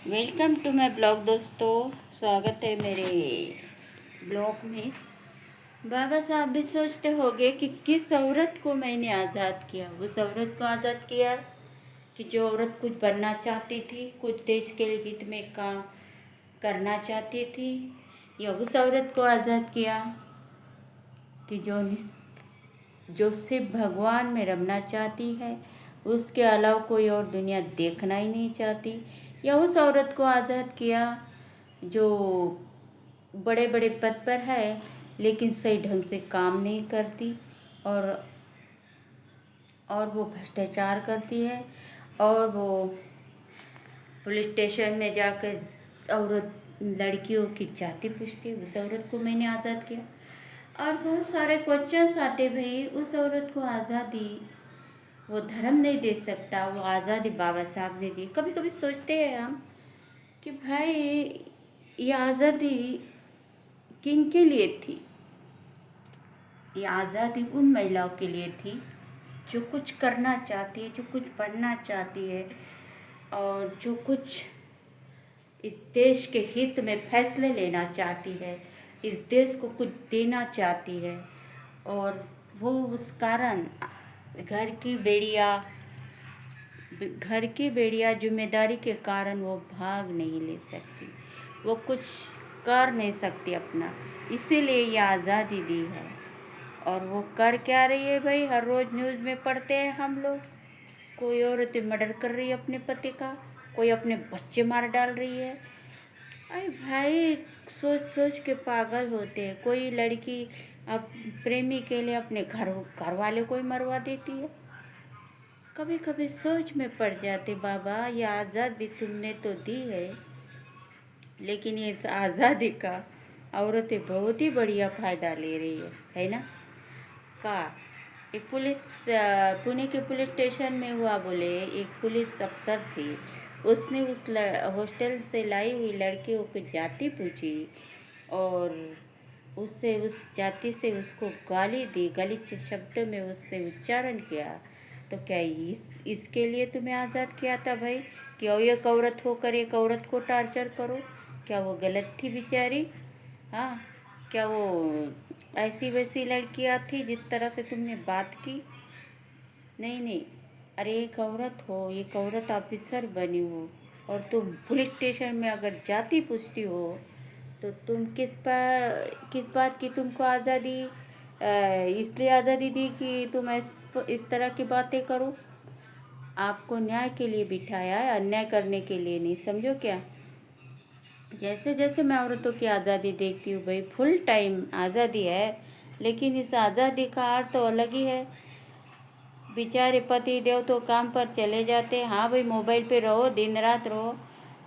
Welcome to my blog दोस्तों। स्वागत है मेरे ब्लॉग में। बाबा साहब भी सोचते होंगे कि किस औरत को मैंने आज़ाद किया। उस औरत को आज़ाद किया कि जो औरत कुछ बनना चाहती थी, कुछ देश के हित में काम करना चाहती थी, या उस औरत को आज़ाद किया कि जो सिर्फ भगवान में रमना चाहती है, उसके अलावा कोई और दुनिया देखना ही नहीं चाहती, या उस औरत को आज़ाद किया जो बड़े बड़े पद पर है लेकिन सही ढंग से काम नहीं करती और वो भ्रष्टाचार करती है, और वो पुलिस स्टेशन में जाकर औरत लड़कियों की जाति पूछती है। उस औरत को मैंने आज़ाद किया। और बहुत सारे क्वेश्चंस आते, भाई उस औरत को आज़ादी वो धर्म नहीं दे सकता, वो आज़ादी बाबा साहब ने दी। कभी कभी सोचते हैं हम कि भाई ये आज़ादी किन के लिए थी। ये आज़ादी उन महिलाओं के लिए थी जो कुछ करना चाहती है, जो कुछ बनना चाहती है, और जो कुछ इस देश के हित में फैसले लेना चाहती है, इस देश को कुछ देना चाहती है। और वो उस कारण घर की बेड़िया जिम्मेदारी के कारण वो भाग नहीं ले सकती, वो कुछ कर नहीं सकती अपना, इसीलिए ये आज़ादी दी है। और वो कर क्या रही है भाई? हर रोज़ न्यूज़ में पढ़ते हैं हम लोग, कोई औरत मर्डर कर रही है अपने पति का, कोई अपने बच्चे मार डाल रही है। अरे भाई, सोच सोच के पागल होते हैं। कोई लड़की अब प्रेमी के लिए अपने घर वाले को ही मरवा देती है। कभी कभी सोच में पड़ जाते, बाबा ये आज़ादी तुमने तो दी है, लेकिन ये आज़ादी का औरतें बहुत ही बढ़िया फ़ायदा ले रही है ना। का एक पुणे के पुलिस स्टेशन में हुआ, बोले एक पुलिस अफसर थी, उसने उस हॉस्टल से लाई हुई लड़कियों की जाति पूछी और उससे उस जाति से उसको गाली दी, गलित शब्दों में उससे उच्चारण किया। तो क्या इसके लिए तुम्हें आज़ाद किया था भाई कि एक औरत होकर एक औरत को टार्चर करो? क्या वो गलत थी बेचारी? हाँ, क्या वो ऐसी वैसी लड़कियाँ थी जिस तरह से तुमने बात की? नहीं नहीं। अरे एक औरत हो, एक औरत ऑफिसर बनी हो, और तुम पुलिस स्टेशन में अगर जाति पूछती हो, तो तुम किस बात की तुमको आज़ादी, इसलिए आज़ादी दी कि तुम इस तरह की बातें करो? आपको न्याय के लिए बिठाया है, अन्याय करने के लिए नहीं, समझो क्या। जैसे जैसे मैं औरतों की आज़ादी देखती हूँ भाई, फुल टाइम आज़ादी है, लेकिन इस आज़ादी का अर्थ तो अलग ही है। बेचारे पति देव तो काम पर चले जाते हैं, हाँ भाई मोबाइल पे रहो, दिन रात रहो,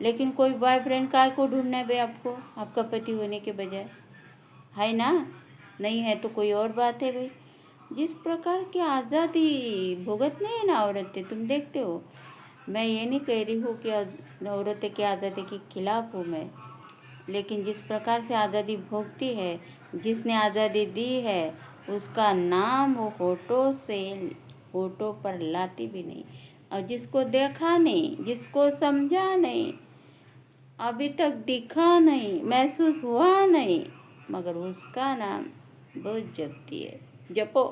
लेकिन कोई बॉयफ्रेंड काय को ढूंढना है भाई आपको, आपका पति होने के बजाय, है ना? नहीं है तो कोई और बात है भाई। जिस प्रकार की आज़ादी भुगतने है ना औरतें, तुम देखते हो। मैं ये नहीं कह रही हूँ कि औरतें की आज़ादी के खिलाफ हूँ मैं, लेकिन जिस प्रकार से आज़ादी भोगती है, जिसने आज़ादी दी है, उसका नाम वो फोटो पर लाती भी नहीं। और जिसको देखा नहीं, जिसको समझा नहीं, अभी तक दिखा नहीं, महसूस हुआ नहीं, मगर उसका नाम बहुत जपती है। जपो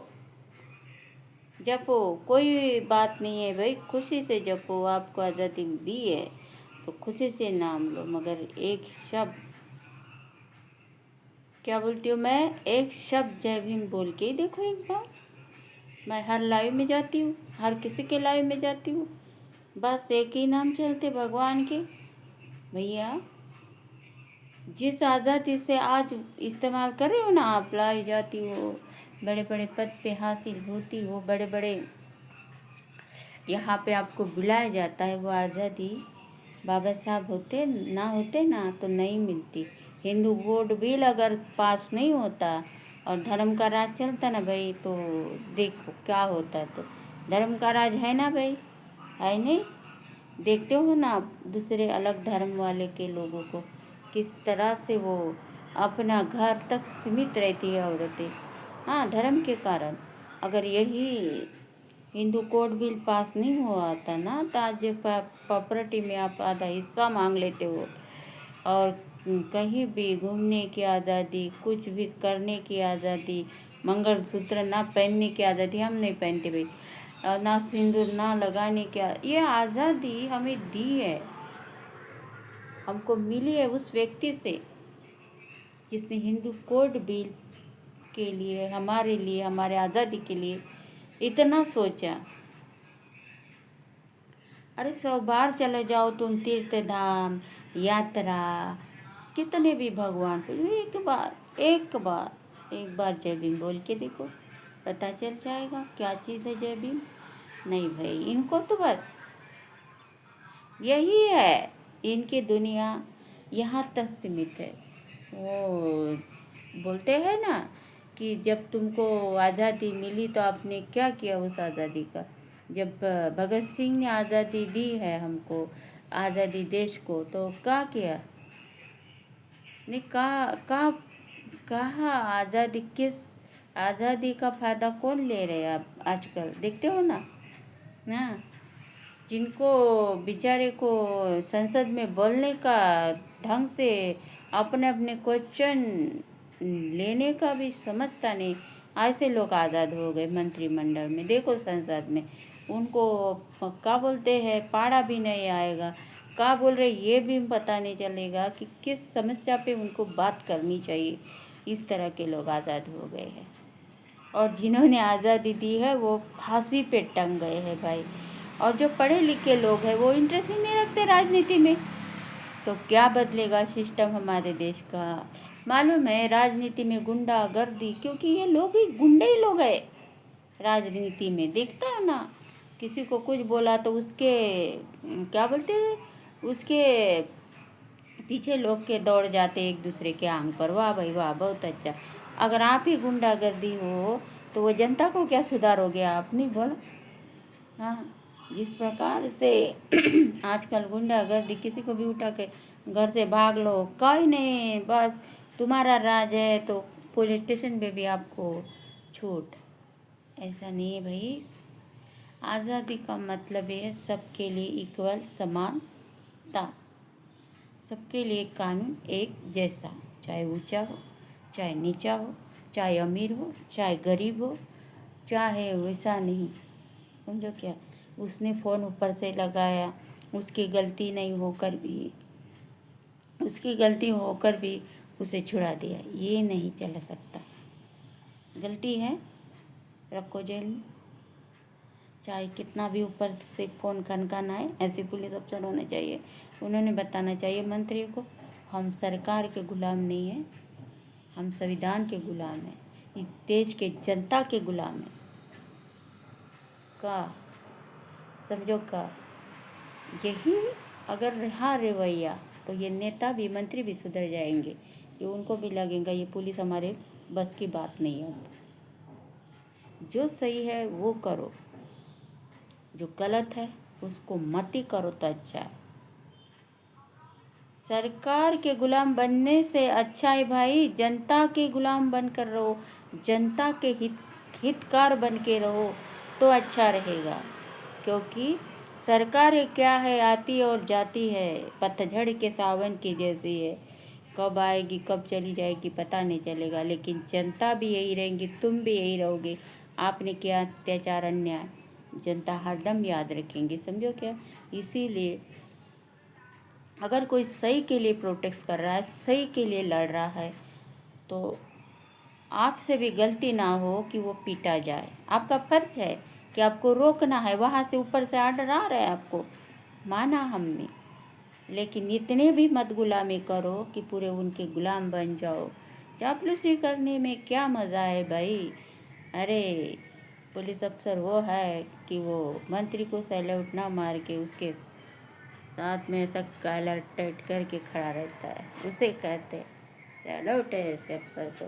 जपो, कोई बात नहीं है भाई, खुशी से जपो। आपको आज़ादी दी है तो खुशी से नाम लो, मगर एक शब्द, क्या बोलती हूँ मैं, एक शब्द जय भीम बोल के ही देखो एक बार। मैं हर लाइव में जाती हूँ, हर किसी के लाइव में जाती हूँ, बस एक ही नाम चलते, भगवान के। भैया जिस आज़ादी से आज इस्तेमाल कर रहे हो ना, आप लाई जाती हो, बड़े बड़े पद पे हासिल होती हो, बड़े बड़े यहाँ पे आपको बुलाया जाता है, वो आज़ादी बाबा साहब होते ना तो नहीं मिलती। हिंदू कोड बिल अगर पास नहीं होता और धर्म का राज चलता ना भाई, तो देखो क्या होता। तो धर्म का राज है ना भाई, है नहीं? देखते हो ना आप दूसरे अलग धर्म वाले के लोगों को, किस तरह से वो अपना घर तक सीमित रहती है औरतें, हाँ धर्म के कारण। अगर यही हिंदू कोड बिल पास नहीं हुआ था ना, तो आज प्रॉपर्टी में आप आधा हिस्सा मांग लेते हो। और कहीं भी घूमने की आज़ादी, कुछ भी करने की आज़ादी, मंगलसूत्र ना पहनने की आज़ादी हम नहीं पहनते भाई, और ना सिंदूर ना लगाने की ये आज़ादी हमें दी है, हमको मिली है उस व्यक्ति से जिसने हिंदू कोड बिल के लिए, हमारे लिए, हमारे आज़ादी के लिए इतना सोचा। अरे 100 बार चले जाओ तुम तीर्थ धाम, यात्रा, कितने भी भगवान पे, एक बार जय भीम बोल के देखो, पता चल जाएगा क्या चीज़ है जय भीम। नहीं भाई, इनको तो बस यही है, इनकी दुनिया यहाँ तक सीमित है। वो बोलते हैं ना कि जब तुमको आज़ादी मिली तो आपने क्या किया उस आज़ादी का। जब भगत सिंह ने आज़ादी दी है हमको, आज़ादी देश को, तो क्या किया नहीं, कहा आज़ादी, किस आज़ादी का फ़ायदा कौन ले रहे हैं आप आजकल, देखते हो ना जिनको बेचारे को संसद में बोलने का ढंग से, अपने अपने क्वेश्चन लेने का भी समझता नहीं, ऐसे लोग आज़ाद हो गए मंत्रिमंडल में। देखो संसद में उनको क्या बोलते हैं, पाड़ा भी नहीं आएगा, क्या बोल रहे ये भी पता नहीं चलेगा कि किस समस्या पे उनको बात करनी चाहिए। इस तरह के लोग आज़ाद हो गए हैं, और जिन्होंने आज़ादी दी है वो फांसी पे टंग गए हैं भाई। और जो पढ़े लिखे लोग हैं वो इंटरेस्ट ही नहीं रखते राजनीति में। तो क्या बदलेगा सिस्टम हमारे देश का। मालूम है राजनीति में गुंडागर्दी, क्योंकि ये लोग ही गुंडे ही लोग हैं राजनीति में, देखता है ना, किसी को कुछ बोला तो उसके क्या बोलते हैं, उसके पीछे लोग के दौड़ जाते एक दूसरे के आंग पर, वाह भाई वाह, बहुत अच्छा। अगर आप ही गुंडागर्दी हो तो वो जनता को क्या सुधारोगे आप, नहीं बोलो। हाँ, जिस प्रकार से आजकल गुंडागर्दी, किसी को भी उठा के घर से भाग लो, कोई नहीं, बस तुम्हारा राज है तो पुलिस स्टेशन पे भी आपको छूट। ऐसा नहीं है भाई, आज़ादी का मतलब है सबके लिए इक्वल, समानता, सबके लिए कानून एक जैसा, चाहे ऊंचा हो चाहे नीचा हो, चाहे अमीर हो चाहे गरीब हो, चाहे वैसा नहीं, समझो क्या। उसने फ़ोन ऊपर से लगाया, उसकी गलती नहीं होकर भी, उसकी गलती होकर भी उसे छुड़ा दिया, ये नहीं चल सकता। गलती है, रखो जेल में, चाहे कितना भी ऊपर से फ़ोन खनखन आए। ऐसे पुलिस अफसर होने चाहिए, उन्होंने बताना चाहिए मंत्री को, हम सरकार के गुलाम नहीं हैं, हम संविधान के गुलाम हैं, इस देश के जनता के गुलाम हैं। का समझो का, यही अगर रहा रवैया तो ये नेता भी, मंत्री भी सुधर जाएंगे, कि उनको भी लगेगा ये पुलिस हमारे बस की बात नहीं है। जो सही है वो करो, जो गलत है उसको मत ही करो तो अच्छा है। सरकार के गुलाम बनने से अच्छा है भाई जनता के गुलाम बनकर रहो, जनता के हितकार बन के रहो तो अच्छा रहेगा। क्योंकि सरकार क्या है, आती और जाती है, पतझड़ के सावन की जैसी है, कब आएगी कब चली जाएगी पता नहीं चलेगा। लेकिन जनता भी यही रहेंगी, तुम भी यही रहोगे, आपने किया अत्याचार अन्याय जनता हरदम याद रखेंगे, समझो क्या। इसीलिए अगर कोई सही के लिए प्रोटेस्ट कर रहा है, सही के लिए लड़ रहा है, तो आपसे भी गलती ना हो कि वो पीटा जाए, आपका फर्ज है कि आपको रोकना है। वहाँ से ऊपर से आर्डर आ रहा है आपको, माना हमने, लेकिन इतने भी मत गुलामी करो कि पूरे उनके गुलाम बन जाओ। चापलूसी करने में क्या मज़ा है भाई। अरे पुलिस अफसर वो है कि वो मंत्री को सैल्यूट ना मार के उसके साथ में ऐसा कालर टाइट करके खड़ा रहता है, उसे कहते हैं सैल्यूट है ऐसे अफसर को।